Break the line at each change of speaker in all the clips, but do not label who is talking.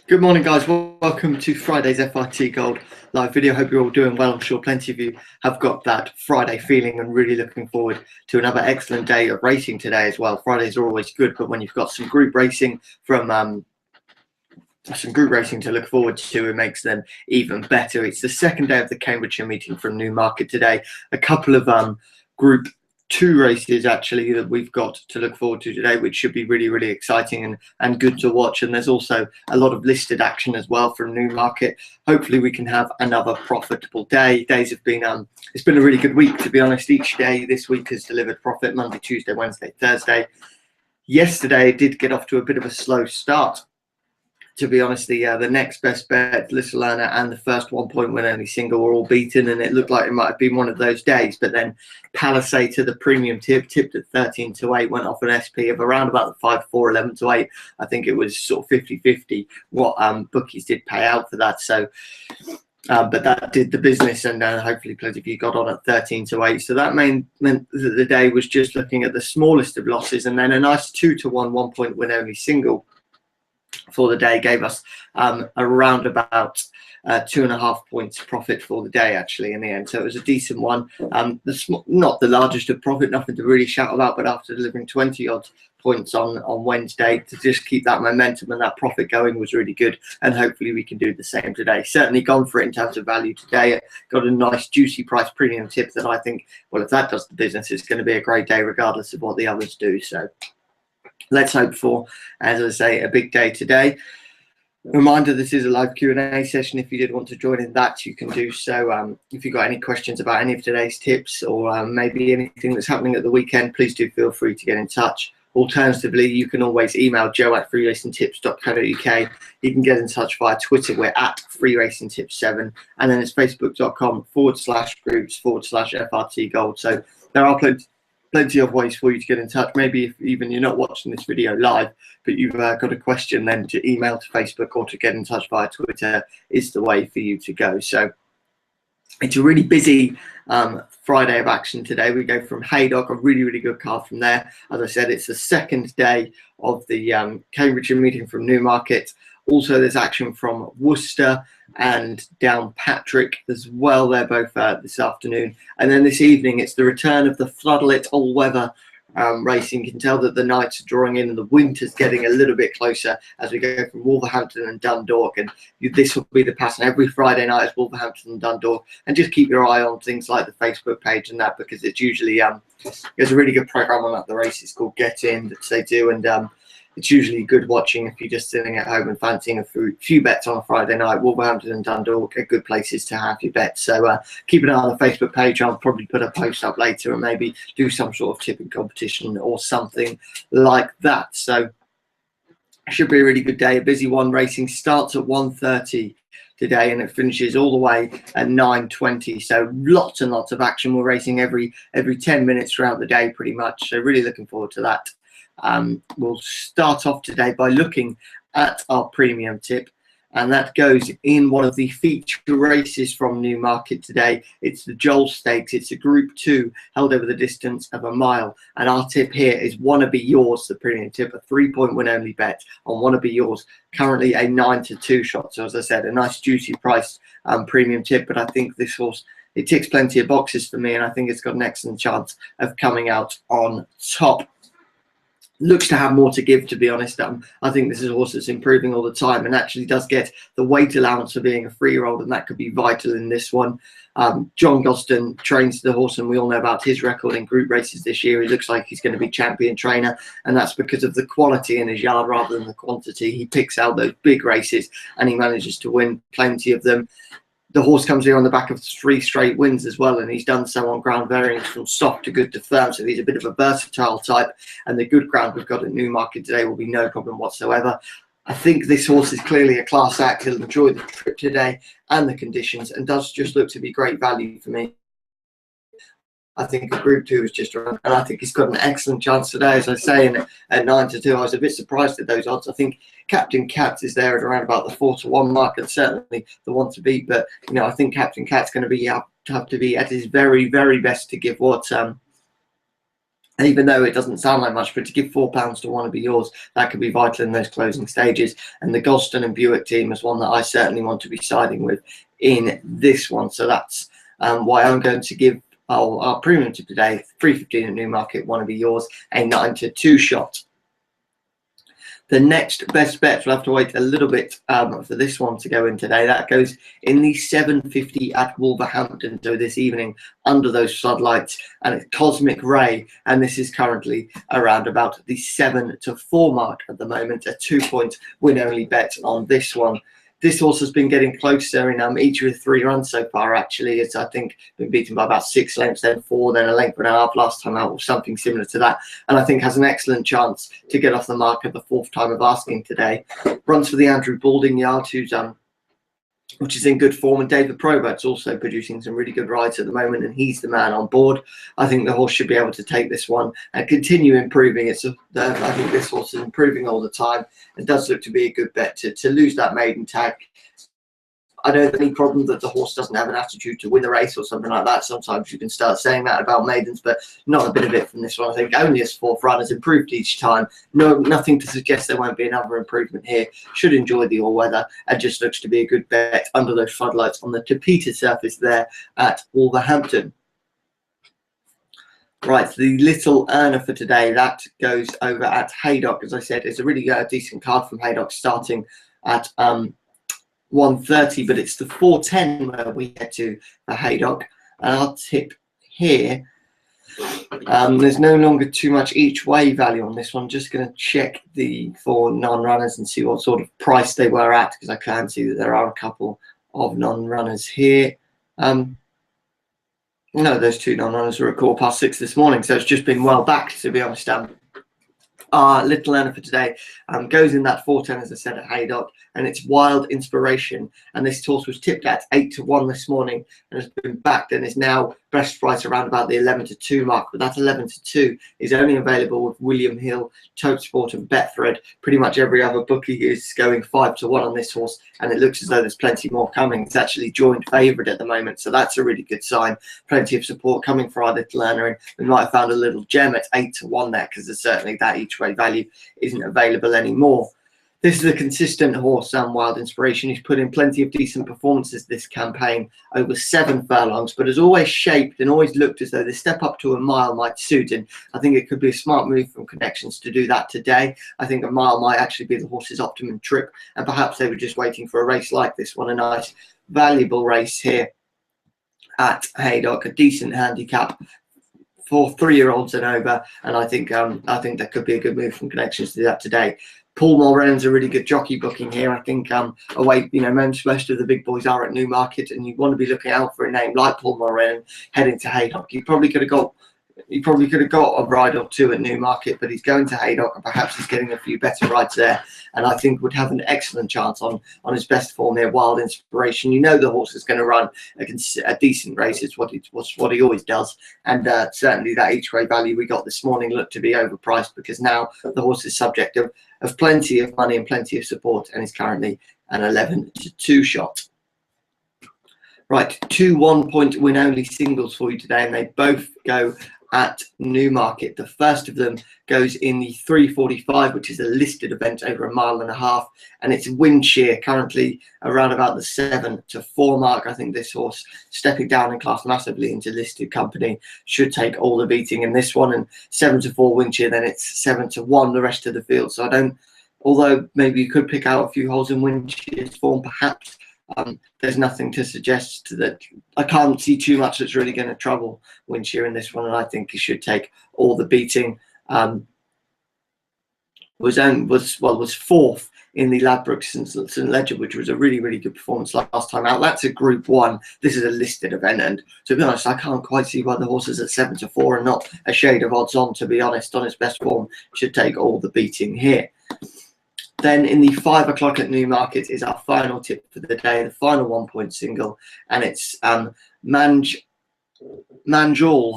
Good morning, guys. Welcome to Friday's FRT Gold live video. Hope you're all doing well. I'm sure plenty of you have got that Friday feeling and really looking forward to another excellent day of racing today as well. Fridays are always good, but when you've got some group racing to look forward to, it makes them even better. It's the second day of the Cambridgeshire meeting from Newmarket today. A couple of Group 2 races actually that we've got to look forward to today, which should be really exciting and good to watch. And there's also a lot of listed action as well from Newmarket. Hopefully we can have another profitable day. Days have been it's been a really good week, to be honest. Each day this week has delivered profit: Monday, Tuesday, Wednesday, Thursday. Yesterday it did get off to a bit of a slow start, to be honest. The next best bet, Little Earner, and the first 1 point win only single were all beaten, and it looked like it might have been one of those days. But then Palisade, to the premium tip, tipped at 13 to 8, went off an SP of around about the 5-4, 11 to 8. I think it was sort of 50-50 what bookies did pay out for that. So but that did the business, and hopefully plenty of you got on at 13 to 8. So that meant that the day was just looking at the smallest of losses, and then a nice 2 to 1 1 point win only single for the day gave us around about 2.5 points profit for the day, actually, in the end. So it was a decent one. Not the largest of profit, nothing to really shout about, but after delivering 20 odd points on Wednesday, to just keep that momentum and that profit going was really good, and hopefully we can do the same today. Certainly gone for it in terms of value today. Got a nice juicy price premium tip that I think, well, if that does the business, it's going to be a great day regardless of what the others do. So let's hope for, as I say, a big day today. Reminder, this is a live Q&A session. If you did want to join in that, you can do so. If you've got any questions about any of today's tips, or maybe anything that's happening at the weekend, please do feel free to get in touch. Alternatively, you can always email joe@freeracingtips.co.uk. You can get in touch via Twitter. We're at freeracingtips7, and then it's facebook.com/groups/FRT Gold. So there are plenty of ways for you to get in touch. Maybe if even you're not watching this video live, but you've got a question, then to email to Facebook or to get in touch via Twitter is the way for you to go. So it's a really busy Friday of action today. We go from Haydock, a really good card from there. As I said, it's the second day of the Cambridgeshire meeting from Newmarket. Also, there's action from Worcester and Downpatrick as well. They're both this afternoon. And then this evening, it's the return of the floodlit all-weather racing. You can tell that the nights are drawing in and the winter's getting a little bit closer as we go from Wolverhampton and Dundalk. And this will be the pattern every Friday night is Wolverhampton and Dundalk. And just keep your eye on things like the Facebook page and that, because it's usually there's a really good program on that. The race is called Get In that they do, and it's usually good watching if you're just sitting at home and fancying a few bets on a Friday night. Wolverhampton and Dundalk are good places to have your bets. So keep an eye on the Facebook page. I'll probably put a post up later and maybe do some sort of tipping competition or something like that. So it should be a really good day. A busy one. Racing starts at 1:30 today and it finishes all the way at 9:20. So lots and lots of action. We're racing every 10 minutes throughout the day pretty much. So really looking forward to that. We'll start off today by looking at our premium tip, and that goes in one of the feature races from Newmarket today. It's the Joel Stakes. It's a Group 2 held over the distance of a mile, and our tip here is Wanna Be Yours, the premium tip, a 3-point win only bet on Wanna Be Yours, currently a 9 to 2 shot. So as I said, a nice juicy price premium tip, but I think this horse, it ticks plenty of boxes for me, and I think it's got an excellent chance of coming out on top. Looks to have more to give, to be honest. I think this is a horse that's improving all the time and actually does get the weight allowance for being a 3-year-old, and that could be vital in this one. John Gosden trains the horse, and we all know about his record in group races this year. He looks like he's going to be champion trainer, and that's because of the quality in his yard rather than the quantity. He picks out those big races and he manages to win plenty of them. The horse comes here on the back of 3 straight wins as well, and he's done so on ground variants from soft to good to firm, so he's a bit of a versatile type, and the good ground we've got at Newmarket today will be no problem whatsoever. I think this horse is clearly a class act. He'll enjoy the trip today and the conditions, and does just look to be great value for me. I think a Group 2 is just around, and I think he's got an excellent chance today. As I say, at 9 to 2, I was a bit surprised at those odds. I think Captain Cat is there at around about the 4 to 1 mark, and certainly the one to beat. But I think Captain Cat's going to be have to be at his very best to give what even though it doesn't sound like much, but to give £4 to Wanna Be Yours, that could be vital in those closing stages. And the Gosden and Buick team is one that I certainly want to be siding with in this one. So that's why I'm going to give our premium tip today, 3.15 at Newmarket, Wanna Be Yours, a 9 to 2 shot. The next best bet, we'll have to wait a little bit for this one to go in today. That goes in the 7.50 at Wolverhampton, so this evening under those floodlights, and it's Cosmic Ray, and this is currently around about the 7 to 4 mark at the moment. A 2-point win-only bet on this one. This horse has been getting closer in each of the 3 runs so far, actually. It's, I think, been beaten by about 6 lengths, then 4, then a length and a half last time out, or something similar to that. And I think has an excellent chance to get off the mark at the 4th time of asking today. Runs for the Andrew Balding yard, which is in good form, and David Probert's also producing some really good rides at the moment, and he's the man on board. I think the horse should be able to take this one and continue improving. I think this horse is improving all the time and does look to be a good bet to lose that maiden tag. I don't have any problem that the horse doesn't have an attitude to win a race or something like that. Sometimes you can start saying that about maidens, but not a bit of it from this one. I think only his 4th run has improved each time. Nothing to suggest there won't be another improvement here. Should enjoy the all-weather and just looks to be a good bet under those floodlights on the Tapeta surface there at Wolverhampton. Right, the little earner for today, that goes over at Haydock. As I said, it's a really decent card from Haydock, starting at 1:30, but it's the 4:10 where we head to for Haydock. And our tip here, there's no longer too much each way value on this one. Just going to check the 4 non-runners and see what sort of price they were at, because I can see that there are a couple of non-runners here. No, those 2 non-runners were at 6:15 this morning, so it's just been well back, to be honest. Our little earner for today goes in that 4:10, as I said, at Haydock, and it's Wild Inspiration. And this horse was tipped at 8 to 1 this morning and has been backed and is now best price around about the 11 to 2 mark. But that 11 to 2 is only available with William Hill, Tote Sport, and Betfred. Pretty much every other bookie is going 5 to 1 on this horse, and it looks as though there's plenty more coming. It's actually joint favourite at the moment, so that's a really good sign. Plenty of support coming for our little earner, and we might have found a little gem at 8 to 1 there, because there's certainly that each way value isn't available anymore. This is a consistent horse, Wild Inspiration. He's put in plenty of decent performances this campaign, over 7 furlongs, but has always shaped and always looked as though the step up to a mile might suit. And I think it could be a smart move from Connections to do that today. I think a mile might actually be the horse's optimum trip, and perhaps they were just waiting for a race like this one. A nice, valuable race here at Haydock, a decent handicap for 3-year-olds and over, and I think that could be a good move from Connections to do that today. Paul Mulrennan's a really good jockey booking here. I think away, most of the big boys are at Newmarket, and you want to be looking out for a name like Paul Mulrennan heading to Haydock. You probably could have got a ride or 2 at Newmarket, but he's going to Haydock, and perhaps he's getting a few better rides there, and I think would have an excellent chance on his best form here. Wild Inspiration. The horse is going to run a decent race. It's what he always does, and certainly that each way value we got this morning looked to be overpriced, because now the horse is subject of plenty of money and plenty of support, and is currently an 11 to 2 shot. Right, 2 1-point win-only singles for you today, and they both go at Newmarket. The first of them goes in the 3:45, which is a listed event over a mile and a half, and it's Windshear, currently around about the 7 to 4 mark. I think this horse, stepping down in class massively into listed company, should take all the beating in this one. And 7 to 4 Windshear, then it's 7 to 1 the rest of the field. So I don't, although maybe you could pick out a few holes in Windshear's form, perhaps. There's nothing to suggest that. I can't see too much that's really going to trouble Windshear in this one, and I think he should take all the beating. Was 4th in the Ladbrokes St Ledger, which was a really, really good performance last time out. That's a Group 1. This is a listed event, and to be honest, I can't quite see why the horse is at 7 to 4 and not a shade of odds on. To be honest, on his best form, should take all the beating here. Then in the 5 o'clock at Newmarket is our final tip for the day, the final 1-point single, and it's Manjul,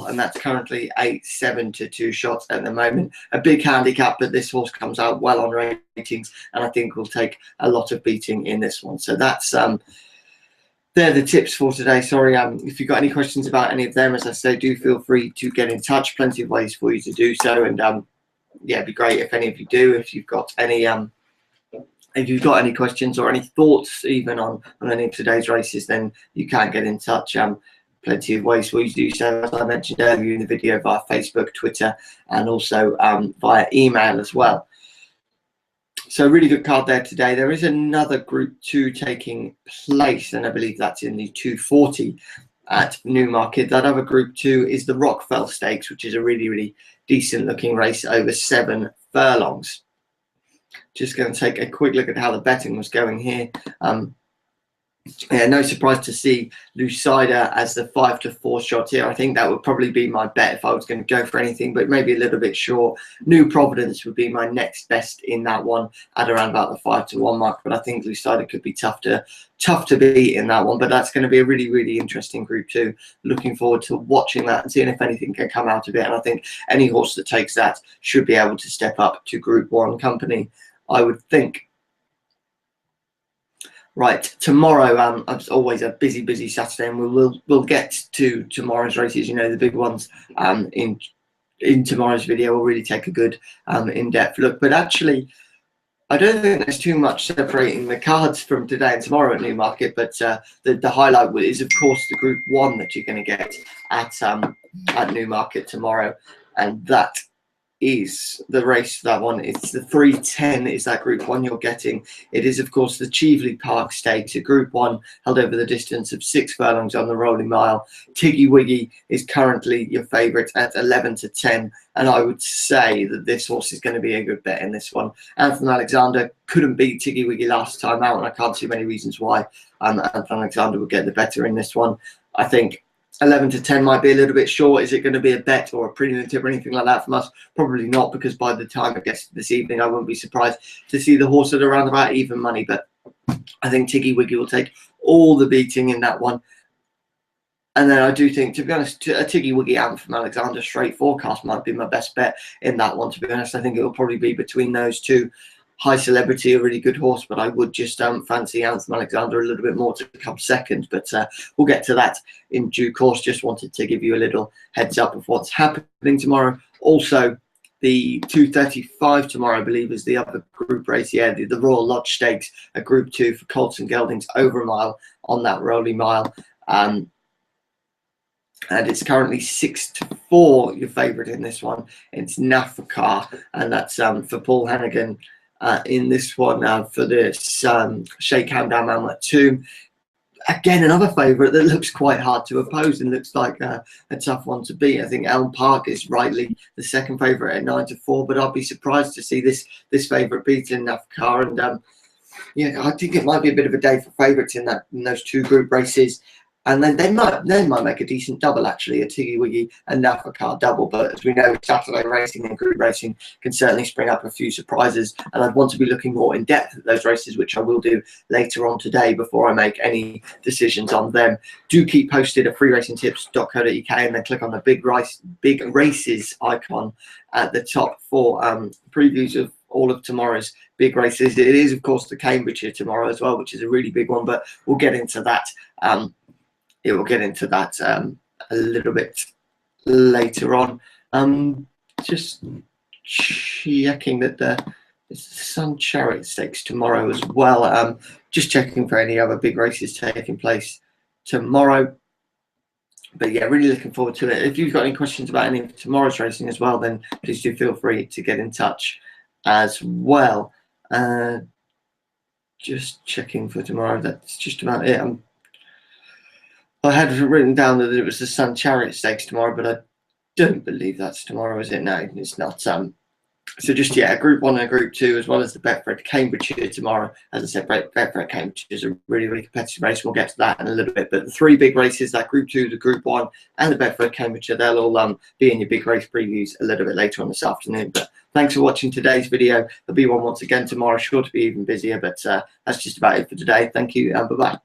and that's currently a 7 to 2 shot at the moment. A big handicap, but this horse comes out well on ratings, and I think will take a lot of beating in this one. So that's they're the tips for today. Sorry, if you've got any questions about any of them, as I say, do feel free to get in touch. Plenty of ways for you to do so, and yeah, it'd be great if any of you do. If you've got any questions or any thoughts even on any of today's races, then you can get in touch. Plenty of ways for you to do so, as I mentioned earlier in the video, via Facebook, Twitter, and also via email as well. So really good card there today. There is another Group 2 taking place, and I believe that's in the 240 at Newmarket. That other Group 2 is the Rockfell Stakes, which is a really, really decent looking race over 7 furlongs. Just going to take a quick look at how the betting was going here. Yeah, no surprise to see Lucida as the 5-4 shot here. I think that would probably be my bet if I was going to go for anything, but maybe a little bit short. New Providence would be my next best in that one at around about the 5-1 mark. But I think Lucida could be tough to beat in that one. But that's going to be a really, really interesting Group 2. Looking forward to watching that and seeing if anything can come out of it. And I think any horse that takes that should be able to step up to Group 1 company, I would think. Right, tomorrow, it's always a busy Saturday, and we'll get to tomorrow's races. You know, the big ones in tomorrow's video. We'll really take a good in-depth look. But actually, I don't think there's too much separating the cards from today and tomorrow at Newmarket. But the highlight is, of course, the Group 1 that you're going to get at Newmarket tomorrow, and that is the race. That one, it's the 3:10 is that Group 1 you're getting. It is, of course, the Cheveley Park Stakes, a Group 1 held over the distance of 6 furlongs on the rolling mile. Tiggy Wiggy is currently your favourite at 11-10, and I would say that this horse is going to be a good bet in this one. Anthony Alexander couldn't beat Tiggy Wiggy last time out, and I can't see many reasons why Anthony Alexander would get the better in this one. I think 11-10 might be a little bit short. Is it going to be a bet or a premium tip or anything like that from us? Probably not, because by the time it gets to this evening, I wouldn't be surprised to see the horse at around about even money. But I think Tiggy Wiggy will take all the beating in that one. And then I do think, to be honest, a Tiggy Wiggy and from Alexander straight forecast might be my best bet in that one. To be honest, I think it will probably be between those two. High Celebrity, a really good horse, but I would just fancy Anthem Alexander a little bit more to come second. But we'll get to that in due course. Just wanted to give you a little heads up of what's happening tomorrow. Also, the 2:35 tomorrow, I believe, is the other group race. Yeah, the Royal Lodge Stakes, a Group 2 for Colts and Geldings over a mile on that rolling mile. And it's currently 6-4, your favourite in this one. It's Nafakar, and that's for Paul Hannigan. In this one for this Sheikh Hamdan Mamlet 2. Again, another favourite that looks quite hard to oppose and looks like a tough one to beat. I think Elm Park is rightly the second favourite at 9-4, but I'd be surprised to see this favourite beating Nafakar. And yeah, I think it might be a bit of a day for favourites in those two group races. And then they might make a decent double, actually, a Tiggy Wiggy and Nafakar double. But as we know, Saturday racing and group racing can certainly spring up a few surprises. And I'd want to be looking more in depth at those races, which I will do later on today before I make any decisions on them. Do keep posted at freeracingtips.co.uk and then click on the big races icon at the top for previews of all of tomorrow's big races. It is, of course, the Cambridgeshire tomorrow as well, which is a really big one, but we'll get into that. It will get into that a little bit later on. Just checking that there's the Sun Chariot Stakes tomorrow as well. Just checking for any other big races taking place tomorrow. But yeah, really looking forward to it. If you've got any questions about any of tomorrow's racing as well, then please do feel free to get in touch as well. Just checking for tomorrow. That's just about it. I had written down that it was the Sun Chariot Stakes tomorrow, but I don't believe that's tomorrow, is it? No, it's not. So just, yeah, a Group 1 and a Group 2, as well as the Betfred Cambridgeshire tomorrow. As I said, Betfred Cambridgeshire is a really, really competitive race. We'll get to that in a little bit. But the three big races, that Group 2, the Group 1, and the Betfred Cambridgeshire, they'll all be in your big race previews a little bit later on this afternoon. But thanks for watching today's video. There'll be one once again tomorrow, sure to be even busier. But that's just about it for today. Thank you, and bye-bye.